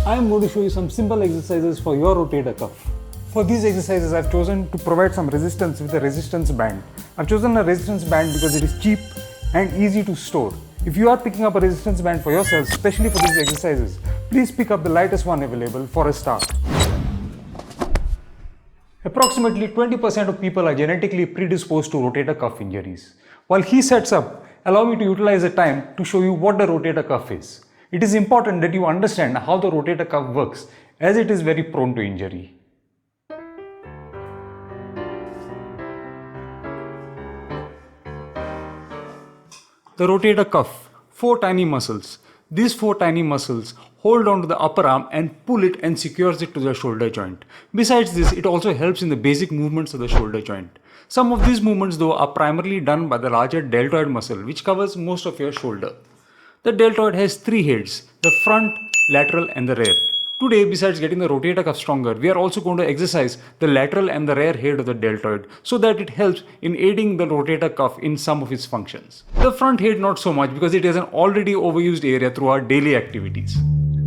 I am going to show you some simple exercises for your rotator cuff. For these exercises, I've chosen to provide some resistance with a resistance band. I've chosen a resistance band because it is cheap and easy to store. If you are picking up a resistance band for yourself, especially for these exercises, please pick up the lightest one available for a start. Approximately 20% of people are genetically predisposed to rotator cuff injuries. While he sets up, allow me to utilize the time to show you what the rotator cuff is. It is important that you understand how the rotator cuff works, as it is very prone to injury. The rotator cuff, 4 tiny muscles. These 4 tiny muscles hold on to the upper arm and pull it and secures it to the shoulder joint. Besides this, it also helps in the basic movements of the shoulder joint. Some of these movements though are primarily done by the larger deltoid muscle, which covers most of your shoulder. The deltoid has 3 heads, the front, lateral and the rear. Today, besides getting the rotator cuff stronger, we are also going to exercise the lateral and the rear head of the deltoid so that it helps in aiding the rotator cuff in some of its functions. The front head not so much because it is an already overused area through our daily activities.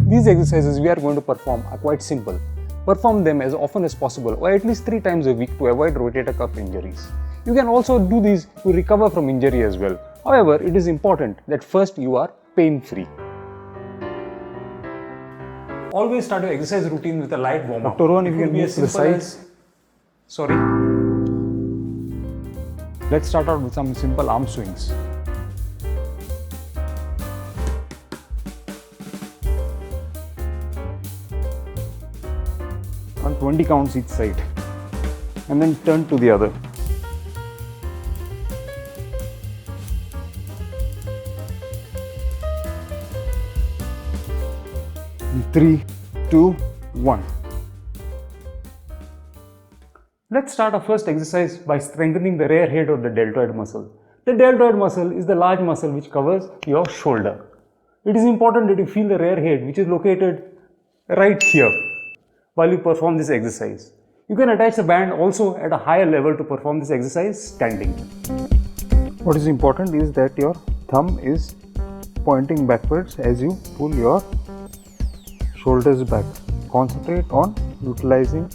These exercises we are going to perform are quite simple. Perform them as often as possible or at least 3 times a week to avoid rotator cuff injuries. You can also do these to recover from injury as well. However, it is important that first you are pain-free. Always start your exercise routine with a light warm-up. Dr. Rohan, if you can move to the sides. Sorry. Let's start out with some simple arm swings. On 20 counts each side. And then turn to the other. In 3, 2, 1. Let's start our first exercise by strengthening the rear head of the deltoid muscle. The deltoid muscle is the large muscle which covers your shoulder. It is important that you feel the rear head, which is located right here, while you perform this exercise. You can attach the band also at a higher level to perform this exercise standing. What is important is that your thumb is pointing backwards as you pull your shoulders back. Concentrate on utilizing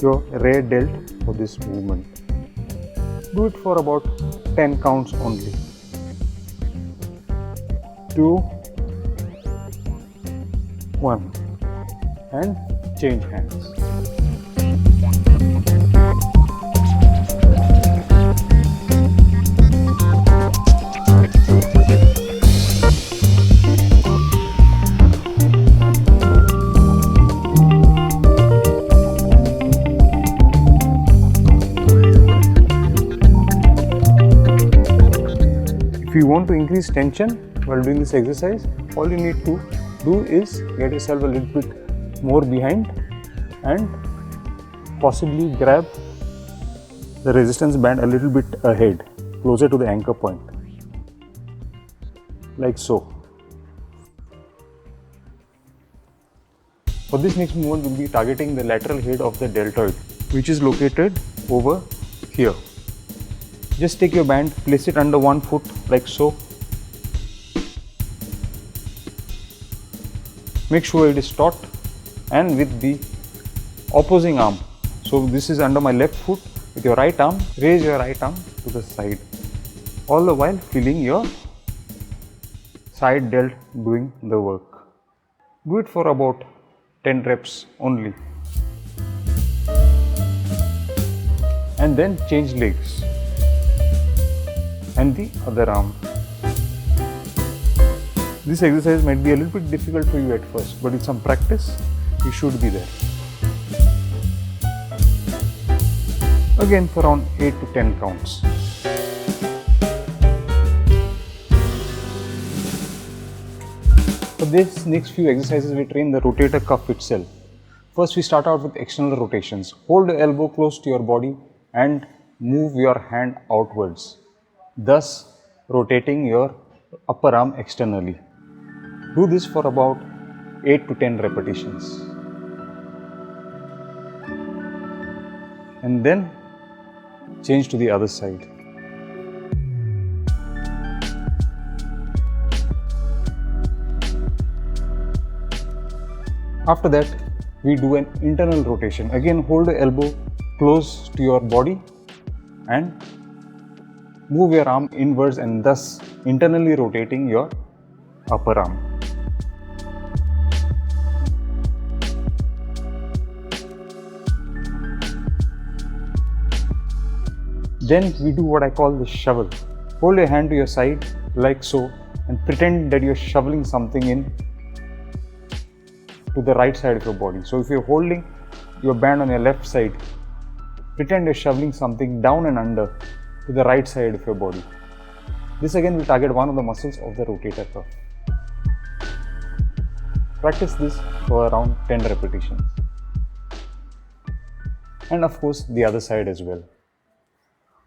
your rear delt for this movement. Do it for about 10 counts only. 2, 1 and change hands. If you want to increase tension while doing this exercise, all you need to do is get yourself a little bit more behind and possibly grab the resistance band a little bit ahead, closer to the anchor point, like so. For this next movement, we'll be targeting the lateral head of the deltoid, which is located over here. Just take your band, place it under one foot like so. Make sure it is taut and with the opposing arm. So this is under my left foot. With your right arm, raise your right arm to the side. All the while feeling your side delt doing the work. Do it for about 10 reps only. And then change legs. And the other arm. This exercise might be a little bit difficult for you at first, but with some practice, you should be there. Again for around 8 to 10 counts. For this next few exercises, we train the rotator cuff itself. First, we start out with external rotations. Hold the elbow close to your body and move your hand outwards, thus rotating your upper arm externally. Do this for about 8 to 10 repetitions. And then change to the other side. After that, we do an internal rotation. Again, hold the elbow close to your body and move your arm inwards and thus internally rotating your upper arm. Then we do what I call the shovel. Hold your hand to your side like so and pretend that you're shoveling something in to the right side of your body. So if you're holding your band on your left side, pretend you're shoveling something down and under to the right side of your body. This again will target one of the muscles of the rotator cuff. Practice this for around 10 repetitions. And of course the other side as well.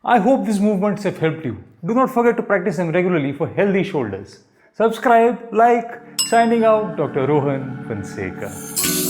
I hope these movements have helped you. Do not forget to practice them regularly for healthy shoulders. Subscribe, like, signing out, Dr. Rohan Fonseca.